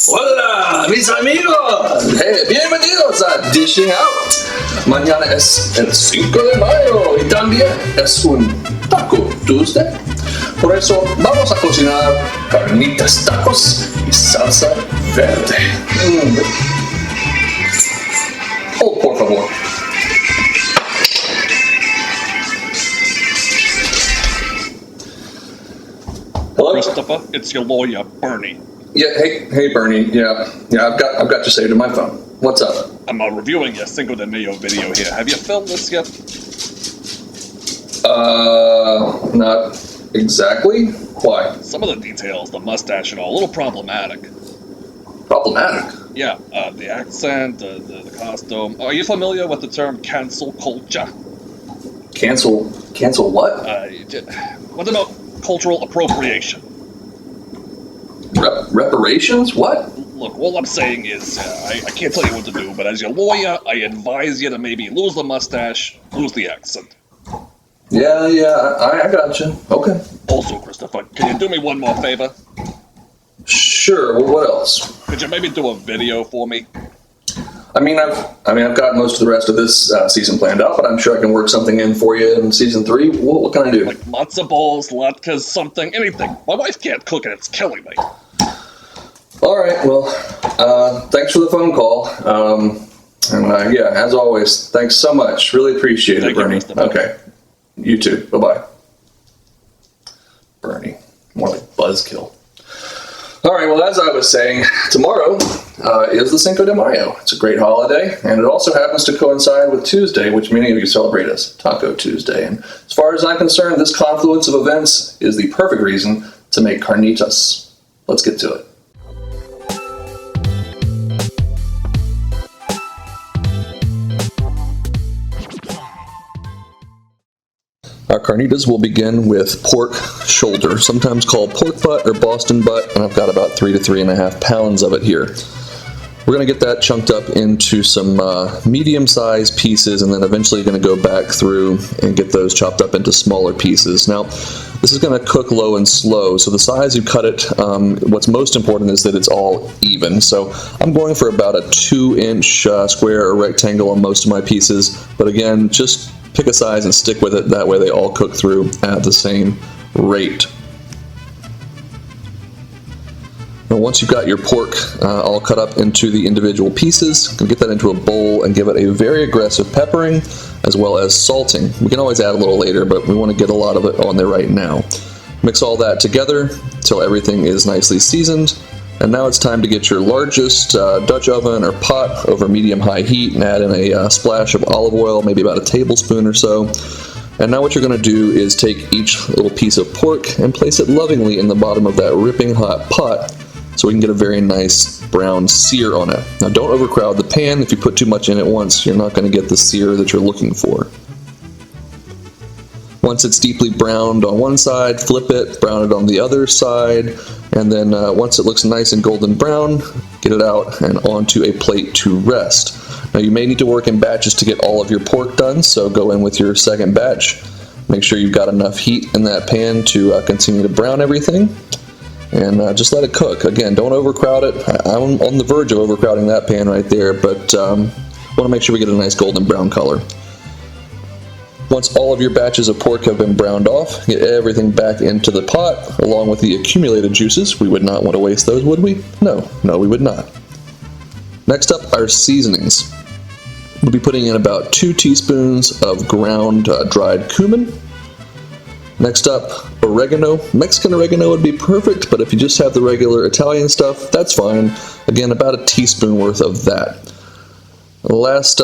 Hola, mis amigos. Bienvenidos a Dishing Out. Mañana es el 5 de mayo y también es un Taco Tuesday. Por eso vamos a cocinar carnitas, tacos y salsa verde. Oh, por favor. Hello? Christopher, it's your lawyer, Bernie. Yeah, hey, Bernie. Yeah. I've got you saved in my phone. What's up? I'm reviewing your Cinco de Mayo video here. Have you filmed this yet? Not exactly. Why? Some of the details, the mustache and all, a little problematic. Problematic. Yeah, the accent, the costume. Are you familiar with the term cancel culture? Cancel what? What about cultural appropriation? Reparations? What? Look, all I'm saying is, I can't tell you what to do, but as your lawyer, I advise you to maybe lose the mustache, lose the accent. Yeah, I got you. Okay. Also, Christopher, can you do me one more favor? Sure. Well, what else? Could you maybe do a video for me? I've got most of the rest of this season planned out, but I'm sure I can work something in for you in season 3. What can I do? Like matzo balls, latkes, something, anything. My wife can't cook and it's killing me. All right. Well, thanks for the phone call. Yeah, as always, thanks so much. Really appreciate it, Bernie. Okay. You too. Bye-bye. Bernie. More like buzzkill. All right, well, as I was saying, tomorrow is the Cinco de Mayo. It's a great holiday, and it also happens to coincide with Tuesday, which many of you celebrate as Taco Tuesday. And as far as I'm concerned, this confluence of events is the perfect reason to make carnitas. Let's get to it. Our carnitas will begin with pork shoulder, sometimes called pork butt or Boston butt, and I've got about 3 to 3.5 pounds of it here. We're going to get that chunked up into some medium-sized pieces, and then eventually going to go back through and get those chopped up into smaller pieces. Now, this is going to cook low and slow, so the size you cut it, what's most important is that it's all even. So I'm going for about a 2-inch square or rectangle on most of my pieces, but again, just pick a size and stick with it. That way they all cook through at the same rate. Now once you've got your pork all cut up into the individual pieces, you can get that into a bowl and give it a very aggressive peppering as well as salting. We can always add a little later, but we want to get a lot of it on there right now. Mix all that together until everything is nicely seasoned. And now it's time to get your largest Dutch oven or pot over medium-high heat and add in a splash of olive oil, maybe about a tablespoon or so. And now what you're going to do is take each little piece of pork and place it lovingly in the bottom of that ripping hot pot so we can get a very nice brown sear on it. Now don't overcrowd the pan. If you put too much in at once, you're not going to get the sear that you're looking for. Once it's deeply browned on one side, flip it, brown it on the other side, and then once it looks nice and golden brown, get it out and onto a plate to rest. Now you may need to work in batches to get all of your pork done, so go in with your second batch. Make sure you've got enough heat in that pan to continue to brown everything, and just let it cook. Again, don't overcrowd it. I'm on the verge of overcrowding that pan right there, but want to make sure we get a nice golden brown color. Once all of your batches of pork have been browned off, get everything back into the pot along with the accumulated juices. We would not want to waste those, would we? No, we would not. Next up, our seasonings. We'll be putting in about 2 teaspoons of ground dried cumin. Next up, oregano. Mexican oregano would be perfect, but if you just have the regular Italian stuff, that's fine. Again, about a teaspoon worth of that. The last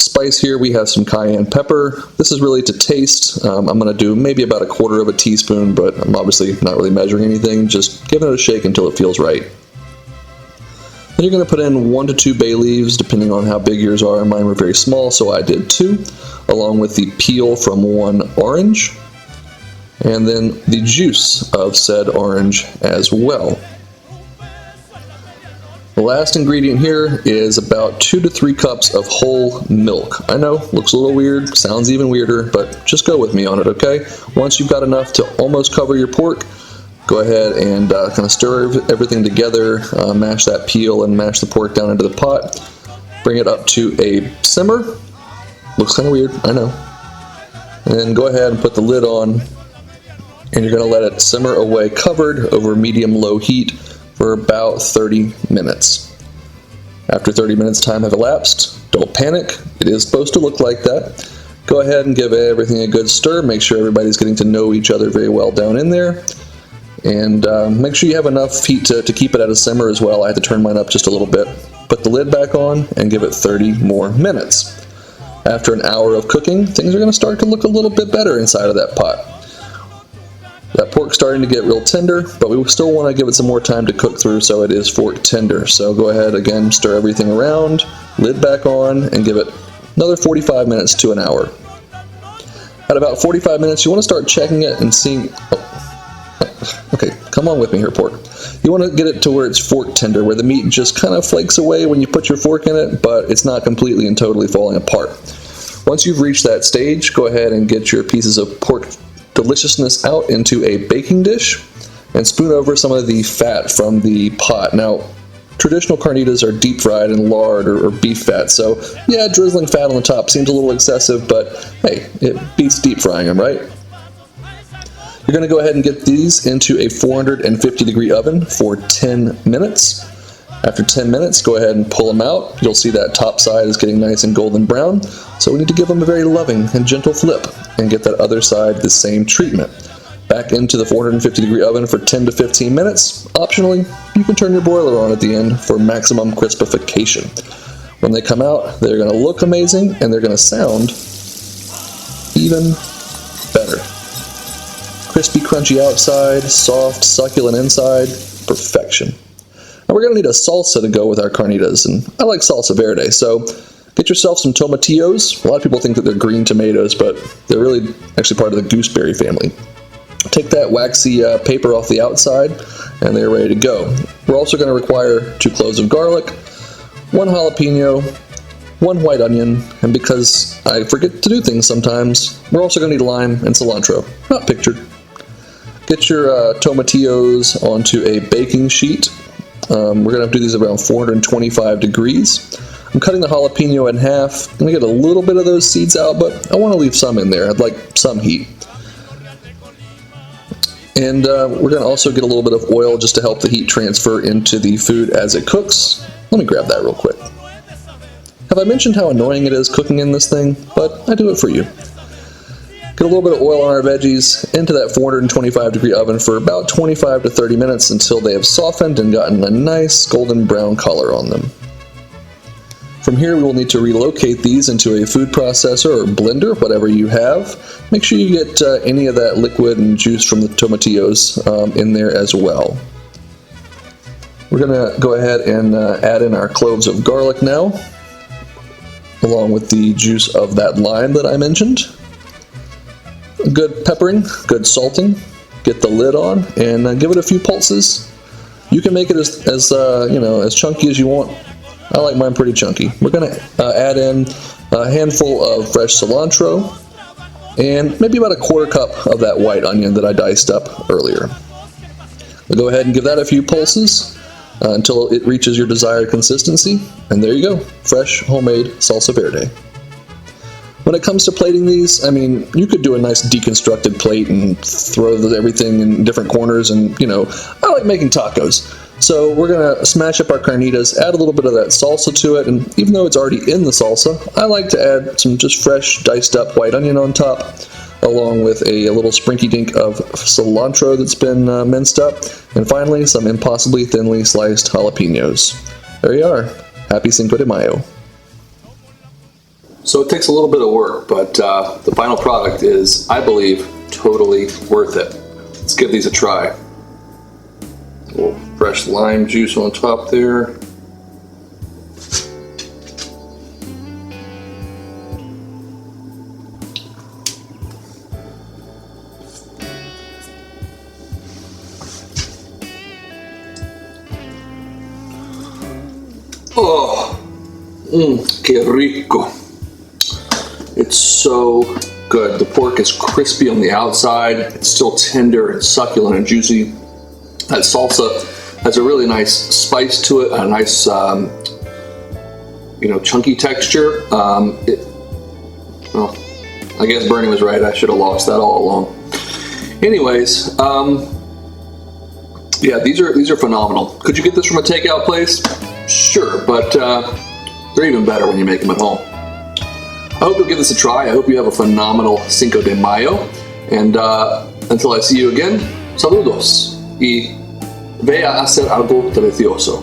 spice here, we have some cayenne pepper. This is really to taste. I'm going to do maybe about 1/4 of a teaspoon, but I'm obviously not really measuring anything, just giving it a shake until it feels right. Then you're going to put in 1 to 2 bay leaves, depending on how big yours are. Mine were very small, so I did 2, along with the peel from 1 orange, and then the juice of said orange as well. The last ingredient here is about 2 to 3 cups of whole milk. I know, looks a little weird, sounds even weirder, but just go with me on it, okay? Once you've got enough to almost cover your pork, Go ahead and kind of stir everything together, mash that peel and mash the pork down into the pot. Bring it up to a simmer. Looks kind of weird, I know. And then go ahead and put the lid on, and you're going to let it simmer away covered over medium-low heat for about 30 minutes. After 30 minutes time have elapsed, don't panic. It is supposed to look like that. Go ahead and give everything a good stir. Make sure everybody's getting to know each other very well down in there. And make sure you have enough heat to keep it at a simmer as well. I had to turn mine up just a little bit. Put the lid back on and give it 30 more minutes. After an hour of cooking, things are going to start to look a little bit better inside of that pot. That pork's starting to get real tender, but we still want to give it some more time to cook through so it is fork tender. So go ahead again, stir everything around, lid back on, and give it another 45 minutes to an hour. At about 45 minutes, you want to start checking it and seeing... Okay, come on with me here, pork. You want to get it to where it's fork tender, where the meat just kind of flakes away when you put your fork in it, but it's not completely and totally falling apart. Once you've reached that stage, go ahead and get your pieces of pork deliciousness out into a baking dish and spoon over some of the fat from the pot. Now, traditional carnitas are deep fried in lard or beef fat, so yeah, drizzling fat on the top seems a little excessive, but hey, it beats deep frying them, right? You're going to go ahead and get these into a 450 degree oven for 10 minutes. After 10 minutes, go ahead and pull them out. You'll see that top side is getting nice and golden brown, so we need to give them a very loving and gentle flip and get that other side the same treatment. Back into the 450 degree oven for 10 to 15 minutes. Optionally, you can turn your broiler on at the end for maximum crispification. When they come out, they're going to look amazing and they're going to sound even better. Crispy, crunchy outside, soft, succulent inside, perfection. Now we're going to need a salsa to go with our carnitas, and I like salsa verde, so get yourself some tomatillos. A lot of people think that they're green tomatoes, but they're really actually part of the gooseberry family. Take that waxy paper off the outside, and they're ready to go. We're also going to require 2 cloves of garlic, 1 jalapeno, 1 white onion, and because I forget to do things sometimes, we're also going to need lime and cilantro, not pictured. Get your tomatillos onto a baking sheet. We're going to have to do these around 425 degrees. I'm cutting the jalapeno in half. I'm going to get a little bit of those seeds out, but I want to leave some in there. I'd like some heat. And we're going to also get a little bit of oil just to help the heat transfer into the food as it cooks. Let me grab that real quick. Have I mentioned how annoying it is cooking in this thing? But I do it for you. Get a little bit of oil on our veggies into that 425 degree oven for about 25 to 30 minutes until they have softened and gotten a nice golden brown color on them. From here, we will need to relocate these into a food processor or blender, whatever you have. Make sure you get any of that liquid and juice from the tomatillos in there as well. We're going to go ahead and add in our cloves of garlic now, along with the juice of that lime that I mentioned. Good peppering, good salting. Get the lid on and give it a few pulses. You can make it as chunky as you want. I like mine pretty chunky. We're going to add in a handful of fresh cilantro and maybe about a 1/4 cup of that white onion that I diced up earlier. We'll go ahead and give that a few pulses until it reaches your desired consistency, and there you go, fresh homemade salsa verde. When it comes to plating these, I mean, you could do a nice deconstructed plate and throw everything in different corners, and I like making tacos. So we're going to smash up our carnitas, add a little bit of that salsa to it, and even though it's already in the salsa, I like to add some just fresh diced up white onion on top, along with a little sprinky dink of cilantro that's been minced up, and finally some impossibly thinly sliced jalapenos. There you are. Happy Cinco de Mayo. So it takes a little bit of work, but the final product is, I believe, totally worth it. Let's give these a try. A little fresh lime juice on top there. Oh, que rico. It's so good. The pork is crispy on the outside. It's still tender and succulent and juicy. That salsa has a really nice spice to it, a nice, chunky texture. Well, I guess Bernie was right. I should have lost that all along. Anyways, yeah, these are phenomenal. Could you get this from a takeout place? Sure, but they're even better when you make them at home. I hope you'll give this a try. I hope you have a phenomenal Cinco de Mayo. And until I see you again, saludos y ve a hacer algo delicioso.